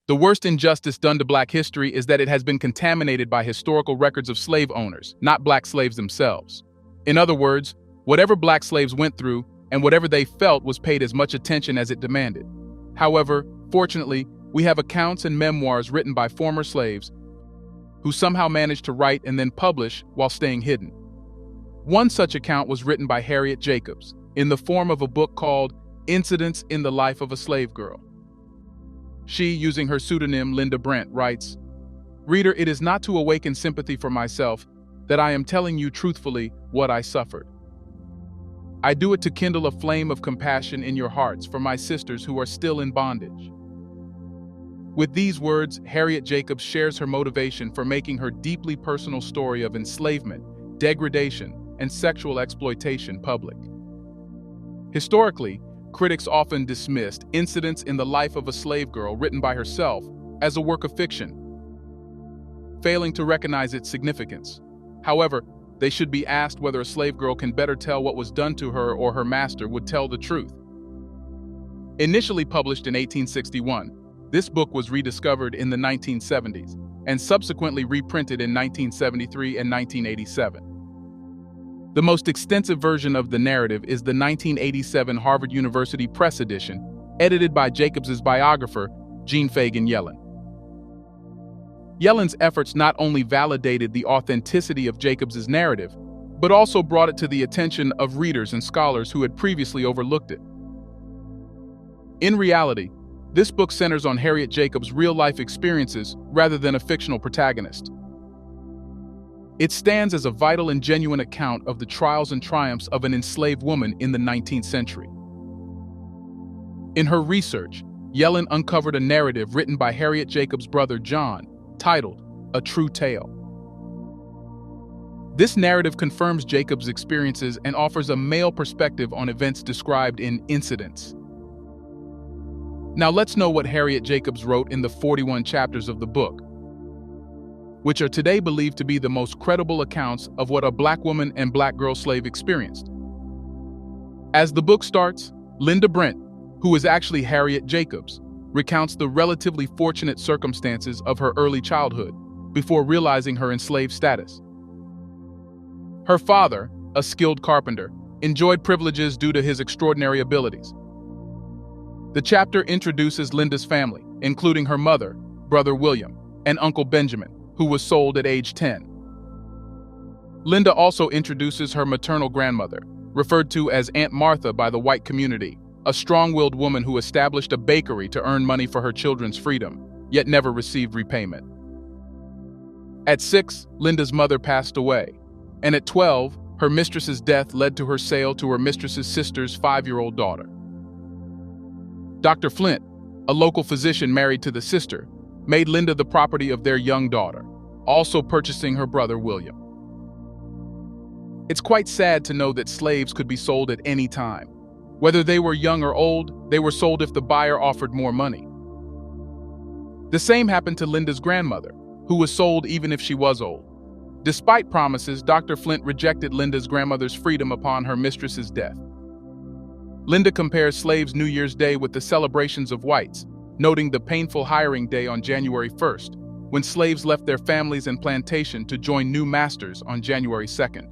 The worst injustice done to black history is that it has been contaminated by historical records of slave owners, not black slaves themselves. In other words, whatever black slaves went through and whatever they felt was paid as much attention as it demanded. However, fortunately, we have accounts and memoirs written by former slaves who somehow managed to write and then publish while staying hidden. One such account was written by Harriet Jacobs in the form of a book called Incidents in the Life of a Slave Girl. She, using her pseudonym Linda Brent, writes, "Reader, it is not to awaken sympathy for myself that I am telling you truthfully what I suffered. I do it to kindle a flame of compassion in your hearts for my sisters who are still in bondage." With these words, Harriet Jacobs shares her motivation for making her deeply personal story of enslavement, degradation, and sexual exploitation public. Historically, critics often dismissed Incidents in the Life of a Slave Girl written by herself as a work of fiction, failing to recognize its significance. However, they should be asked whether a slave girl can better tell what was done to her or her master would tell the truth. Initially published in 1861, this book was rediscovered in the 1970s and subsequently reprinted in 1973 and 1987. The most extensive version of the narrative is the 1987 Harvard University Press edition, edited by Jacobs's biographer, Jean Fagan Yellen. Yellen's efforts not only validated the authenticity of Jacobs's narrative, but also brought it to the attention of readers and scholars who had previously overlooked it. In reality, this book centers on Harriet Jacobs' real-life experiences rather than a fictional protagonist. It stands as a vital and genuine account of the trials and triumphs of an enslaved woman in the 19th century. In her research, Yellen uncovered a narrative written by Harriet Jacobs' brother John, titled A True Tale. This narrative confirms Jacobs' experiences and offers a male perspective on events described in Incidents. Now let's know what Harriet Jacobs wrote in the 41 chapters of the book, which are today believed to be the most credible accounts of what a black woman and black girl slave experienced. As the book starts, Linda Brent, who is actually Harriet Jacobs, recounts the relatively fortunate circumstances of her early childhood before realizing her enslaved status. Her father, a skilled carpenter, enjoyed privileges due to his extraordinary abilities. The chapter introduces Linda's family, including her mother, brother William, and Uncle Benjamin, who was sold at age 10. Linda also introduces her maternal grandmother, referred to as Aunt Martha by the white community, a strong-willed woman who established a bakery to earn money for her children's freedom, yet never received repayment. At 6, Linda's mother passed away, and at 12, her mistress's death led to her sale to her mistress's sister's 5-year-old daughter. Dr. Flint, a local physician married to the sister, made Linda the property of their young daughter, also purchasing her brother William. It's quite sad to know that slaves could be sold at any time. Whether they were young or old, they were sold if the buyer offered more money. The same happened to Linda's grandmother, who was sold even if she was old. Despite promises, Dr. Flint rejected Linda's grandmother's freedom upon her mistress's death. Linda compares slaves' New Year's Day with the celebrations of whites, noting the painful hiring day on January 1st, when slaves left their families and plantation to join new masters on January 2nd.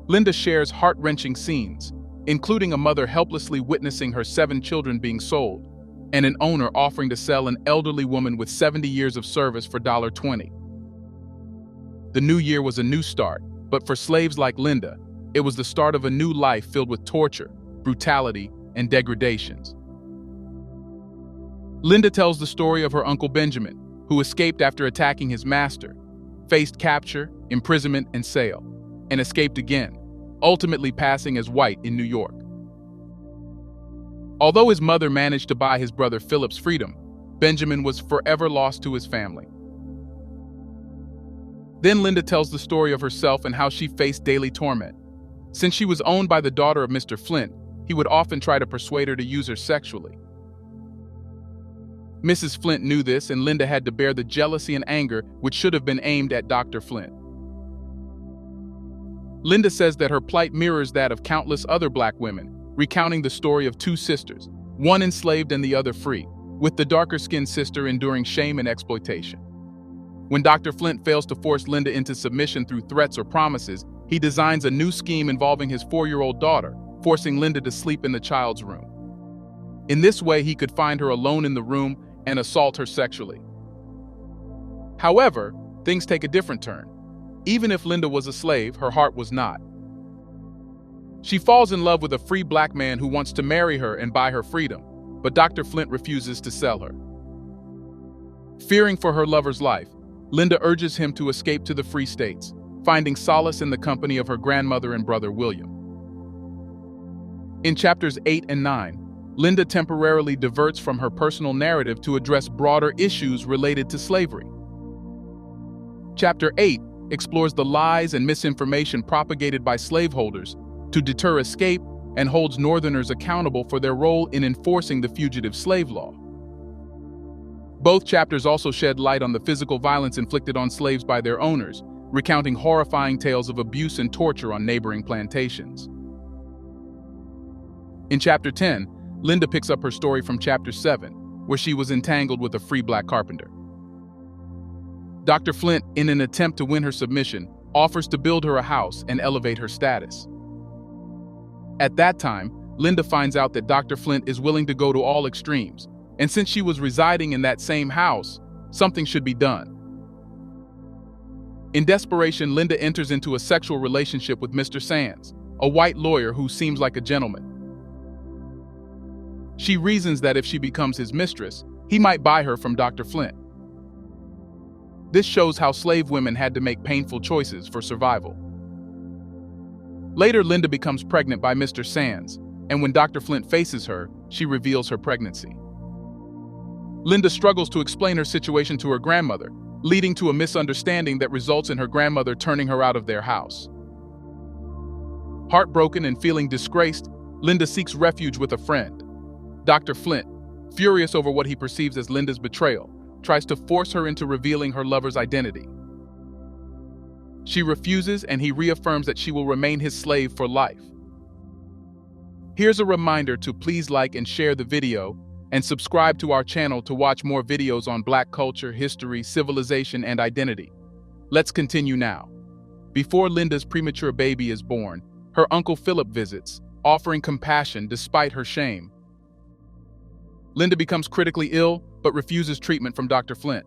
Linda shares heart-wrenching scenes, including a mother helplessly witnessing her 7 children being sold, and an owner offering to sell an elderly woman with 70 years of service for $20. The new year was a new start, but for slaves like Linda, it was the start of a new life filled with torture, brutality, and degradations. Linda tells the story of her Uncle Benjamin, who escaped after attacking his master, faced capture, imprisonment, and sale, and escaped again, ultimately passing as white in New York. Although his mother managed to buy his brother Philip's freedom, Benjamin was forever lost to his family. Then Linda tells the story of herself and how she faced daily torment. Since she was owned by the daughter of Mr. Flint, he would often try to persuade her to use her sexually. Mrs. Flint knew this, and Linda had to bear the jealousy and anger which should have been aimed at Dr. Flint. Linda says that her plight mirrors that of countless other black women, recounting the story of 2 sisters, one enslaved and the other free, with the darker-skinned sister enduring shame and exploitation. When Dr. Flint fails to force Linda into submission through threats or promises, he designs a new scheme involving his 4-year-old daughter, forcing Linda to sleep in the child's room. In this way, he could find her alone in the room and assault her sexually. However, things take a different turn. Even if Linda was a slave, her heart was not. She falls in love with a free black man who wants to marry her and buy her freedom, but Dr. Flint refuses to sell her. Fearing for her lover's life, Linda urges him to escape to the Free States, finding solace in the company of her grandmother and brother William. In chapters 8 and 9, Linda temporarily diverts from her personal narrative to address broader issues related to slavery. Chapter 8 explores the lies and misinformation propagated by slaveholders to deter escape and holds Northerners accountable for their role in enforcing the fugitive slave law. Both chapters also shed light on the physical violence inflicted on slaves by their owners, recounting horrifying tales of abuse and torture on neighboring plantations. In Chapter 10, Linda picks up her story from Chapter 7, where she was entangled with a free black carpenter. Dr. Flint, in an attempt to win her submission, offers to build her a house and elevate her status. At that time, Linda finds out that Dr. Flint is willing to go to all extremes, and since she was residing in that same house, something should be done. In desperation, Linda enters into a sexual relationship with Mr. Sands, a white lawyer who seems like a gentleman. She reasons that if she becomes his mistress, he might buy her from Dr. Flint. This shows how slave women had to make painful choices for survival. Later, Linda becomes pregnant by Mr. Sands, and when Dr. Flint faces her, she reveals her pregnancy. Linda struggles to explain her situation to her grandmother, leading to a misunderstanding that results in her grandmother turning her out of their house. Heartbroken and feeling disgraced, Linda seeks refuge with a friend. Dr. Flint, furious over what he perceives as Linda's betrayal, tries to force her into revealing her lover's identity. She refuses, and he reaffirms that she will remain his slave for life. Here's a reminder to please like and share the video, and subscribe to our channel to watch more videos on Black culture, history, civilization, and identity. Let's continue now. Before Linda's premature baby is born, her Uncle Philip visits, offering compassion despite her shame. Linda becomes critically ill, but refuses treatment from Dr. Flint.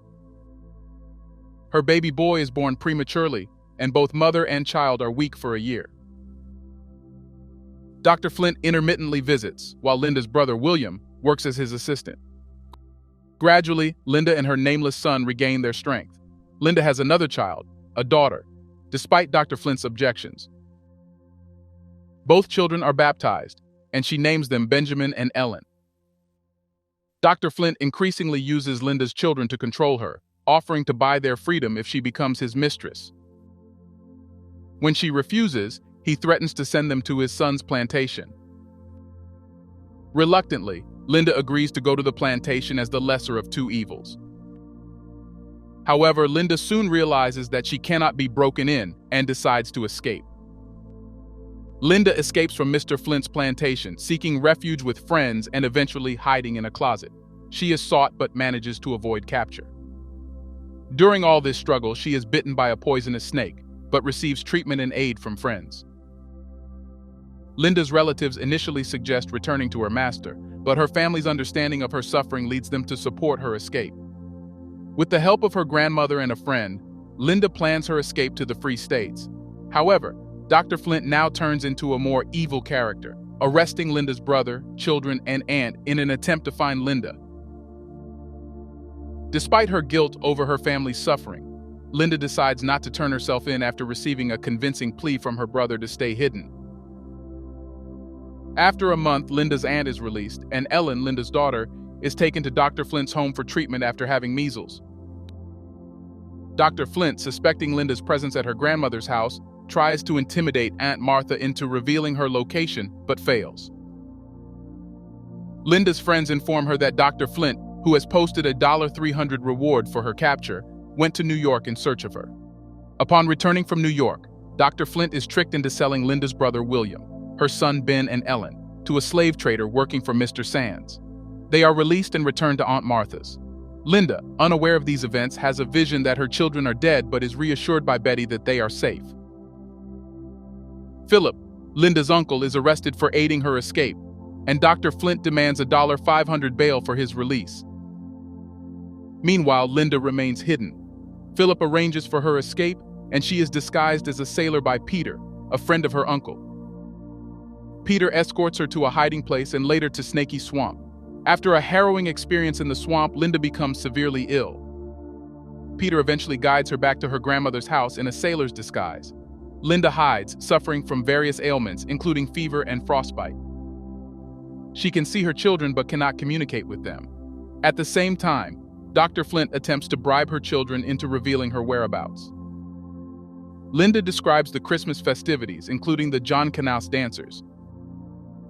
Her baby boy is born prematurely, and both mother and child are weak for a year. Dr. Flint intermittently visits, while Linda's brother William works as his assistant. Gradually, Linda and her nameless son regain their strength. Linda has another child, a daughter, despite Dr. Flint's objections. Both children are baptized, and she names them Benjamin and Ellen. Dr. Flint increasingly uses Linda's children to control her, offering to buy their freedom if she becomes his mistress. When she refuses, he threatens to send them to his son's plantation. Reluctantly, Linda agrees to go to the plantation as the lesser of two evils. However, Linda soon realizes that she cannot be broken in and decides to escape. Linda escapes from Mr. Flint's plantation, seeking refuge with friends and eventually hiding in a closet. She is sought but manages to avoid capture. During all this struggle, she is bitten by a poisonous snake, but receives treatment and aid from friends. Linda's relatives initially suggest returning to her master, but her family's understanding of her suffering leads them to support her escape. With the help of her grandmother and a friend, Linda plans her escape to the Free States. However, Dr. Flint now turns into a more evil character, arresting Linda's brother, children, and aunt in an attempt to find Linda. Despite her guilt over her family's suffering, Linda decides not to turn herself in after receiving a convincing plea from her brother to stay hidden. After a month, Linda's aunt is released, and Ellen, Linda's daughter, is taken to Dr. Flint's home for treatment after having measles. Dr. Flint, suspecting Linda's presence at her grandmother's house, tries to intimidate Aunt Martha into revealing her location, but fails. Linda's friends inform her that Dr. Flint, who has posted a $300 reward for her capture, went to New York in search of her. Upon returning from New York, Dr. Flint is tricked into selling Linda's brother William, her son Ben and Ellen, to a slave trader working for Mr. Sands. They are released and return to Aunt Martha's. Linda, unaware of these events, has a vision that her children are dead but is reassured by Betty that they are safe. Philip, Linda's uncle, is arrested for aiding her escape, and Dr. Flint demands a $500 bail for his release. Meanwhile, Linda remains hidden. Philip arranges for her escape, and she is disguised as a sailor by Peter, a friend of her uncle. Peter escorts her to a hiding place and later to Snaky Swamp. After a harrowing experience in the swamp, Linda becomes severely ill. Peter eventually guides her back to her grandmother's house in a sailor's disguise. Linda hides, suffering from various ailments, including fever and frostbite. She can see her children but cannot communicate with them. At the same time, Dr. Flint attempts to bribe her children into revealing her whereabouts. Linda describes the Christmas festivities, including the John Canals dancers,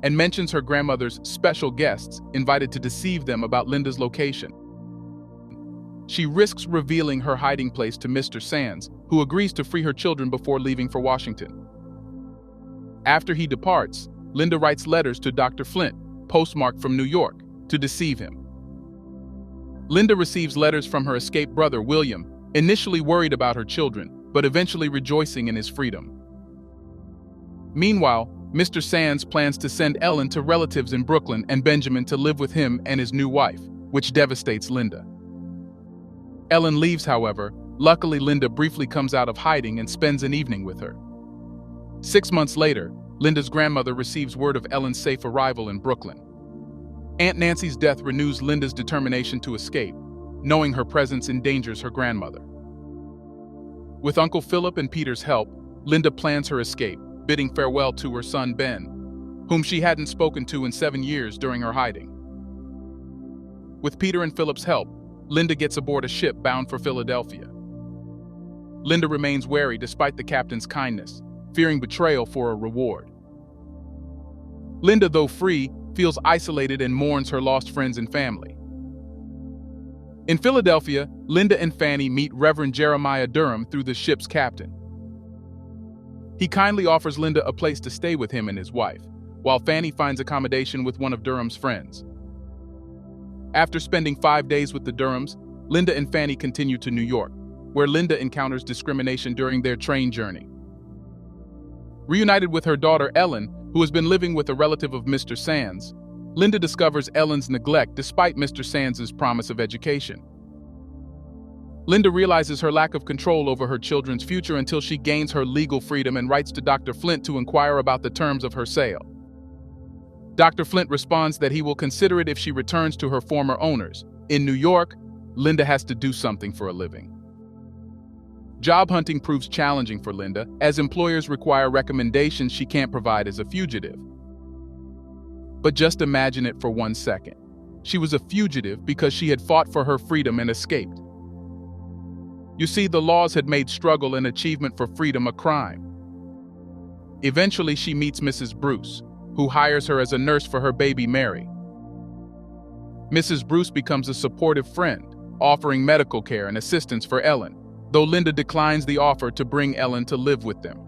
and mentions her grandmother's special guests invited to deceive them about Linda's location. She risks revealing her hiding place to Mr. Sands, who agrees to free her children before leaving for Washington. After he departs, Linda writes letters to Dr. Flint, postmarked from New York, to deceive him. Linda receives letters from her escaped brother, William, initially worried about her children, but eventually rejoicing in his freedom. Meanwhile, Mr. Sands plans to send Ellen to relatives in Brooklyn and Benjamin to live with him and his new wife, which devastates Linda. Ellen leaves, however. Luckily, Linda briefly comes out of hiding and spends an evening with her. 6 months later, Linda's grandmother receives word of Ellen's safe arrival in Brooklyn. Aunt Nancy's death renews Linda's determination to escape, knowing her presence endangers her grandmother. With Uncle Philip and Peter's help, Linda plans her escape, bidding farewell to her son Ben, whom she hadn't spoken to in 7 years during her hiding. With Peter and Philip's help, Linda gets aboard a ship bound for Philadelphia. Linda remains wary despite the captain's kindness, fearing betrayal for a reward. Linda, though free, feels isolated and mourns her lost friends and family. In Philadelphia, Linda and Fanny meet Reverend Jeremiah Durham through the ship's captain. He kindly offers Linda a place to stay with him and his wife, while Fanny finds accommodation with one of Durham's friends. After spending 5 days with the Durhams, Linda and Fanny continue to New York, where Linda encounters discrimination during their train journey. Reunited with her daughter Ellen, who has been living with a relative of Mr. Sands, Linda discovers Ellen's neglect despite Mr. Sands' promise of education. Linda realizes her lack of control over her children's future until she gains her legal freedom and writes to Dr. Flint to inquire about the terms of her sale. Dr. Flint responds that he will consider it if she returns to her former owners. In New York, Linda has to do something for a living. Job hunting proves challenging for Linda, as employers require recommendations she can't provide as a fugitive. But just imagine it for 1 second. She was a fugitive because she had fought for her freedom and escaped. You see, the laws had made struggle and achievement for freedom a crime. Eventually, she meets Mrs. Bruce, who hires her as a nurse for her baby Mary. Mrs. Bruce becomes a supportive friend, offering medical care and assistance for Ellen, though Linda declines the offer to bring Ellen to live with them.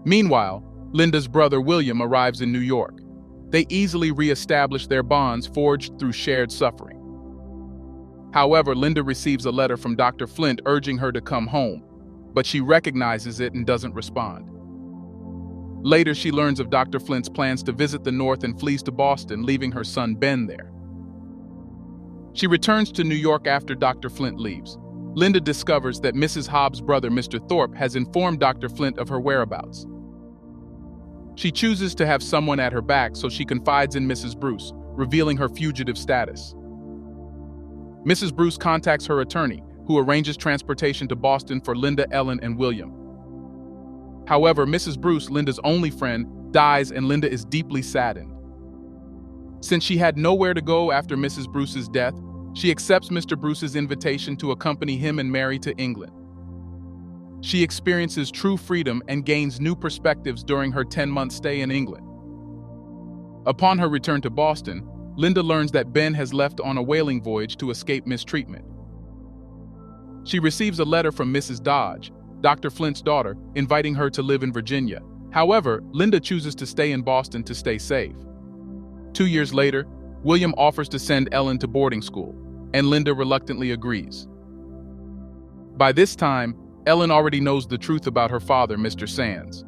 Meanwhile, Linda's brother William arrives in New York. They easily re-establish their bonds forged through shared suffering. However, Linda receives a letter from Dr. Flint urging her to come home, but she recognizes it and doesn't respond. Later, she learns of Dr. Flint's plans to visit the North and flees to Boston, leaving her son Ben there. She returns to New York after Dr. Flint leaves. Linda discovers that Mrs. Hobbs' brother, Mr. Thorpe, has informed Dr. Flint of her whereabouts. She chooses to have someone at her back, so she confides in Mrs. Bruce, revealing her fugitive status. Mrs. Bruce contacts her attorney, who arranges transportation to Boston for Linda, Ellen, and William. However, Mrs. Bruce, Linda's only friend, dies and Linda is deeply saddened. Since she had nowhere to go after Mrs. Bruce's death, she accepts Mr. Bruce's invitation to accompany him and Mary to England. She experiences true freedom and gains new perspectives during her 10-month stay in England. Upon her return to Boston, Linda learns that Ben has left on a whaling voyage to escape mistreatment. She receives a letter from Mrs. Dodge, Dr. Flint's daughter, inviting her to live in Virginia. However, Linda chooses to stay in Boston to stay safe. 2 years later, William offers to send Ellen to boarding school, and Linda reluctantly agrees. By this time, Ellen already knows the truth about her father, Mr. Sands.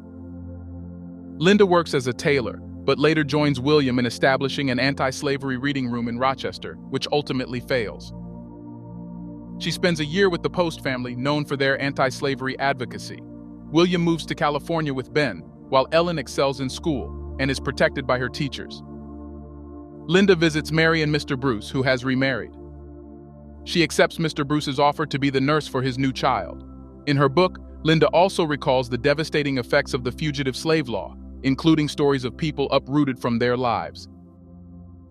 Linda works as a tailor, but later joins William in establishing an anti-slavery reading room in Rochester, which ultimately fails. She spends a year with the Post family, known for their anti-slavery advocacy. William moves to California with Ben, while Ellen excels in school and is protected by her teachers. Linda visits Mary and Mr. Bruce, who has remarried. She accepts Mr. Bruce's offer to be the nurse for his new child. In her book, Linda also recalls the devastating effects of the fugitive slave law, including stories of people uprooted from their lives.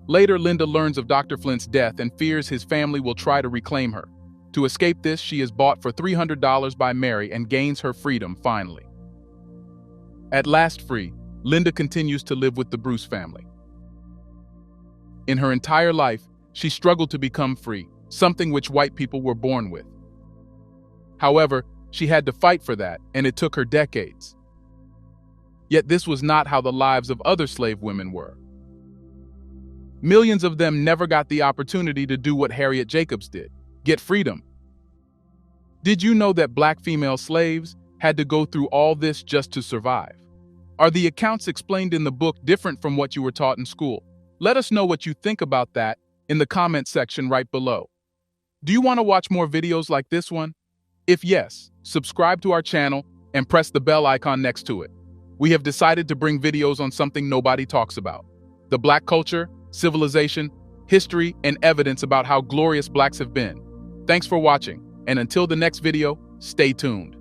Later, Linda learns of Dr. Flint's death and fears his family will try to reclaim her. To escape this, she is bought for $300 by Mary and gains her freedom finally. At last free, Linda continues to live with the Bruce family. In her entire life, she struggled to become free, something which white people were born with. However, she had to fight for that, and it took her decades. Yet this was not how the lives of other slave women were. Millions of them never got the opportunity to do what Harriet Jacobs did, get freedom. Did you know that black female slaves had to go through all this just to survive? Are the accounts explained in the book different from what you were taught in school? Let us know what you think about that in the comment section right below. Do you want to watch more videos like this one? If yes, subscribe to our channel and press the bell icon next to it. We have decided to bring videos on something nobody talks about: the black culture, civilization, history, and evidence about how glorious blacks have been. Thanks for watching, and until the next video, stay tuned.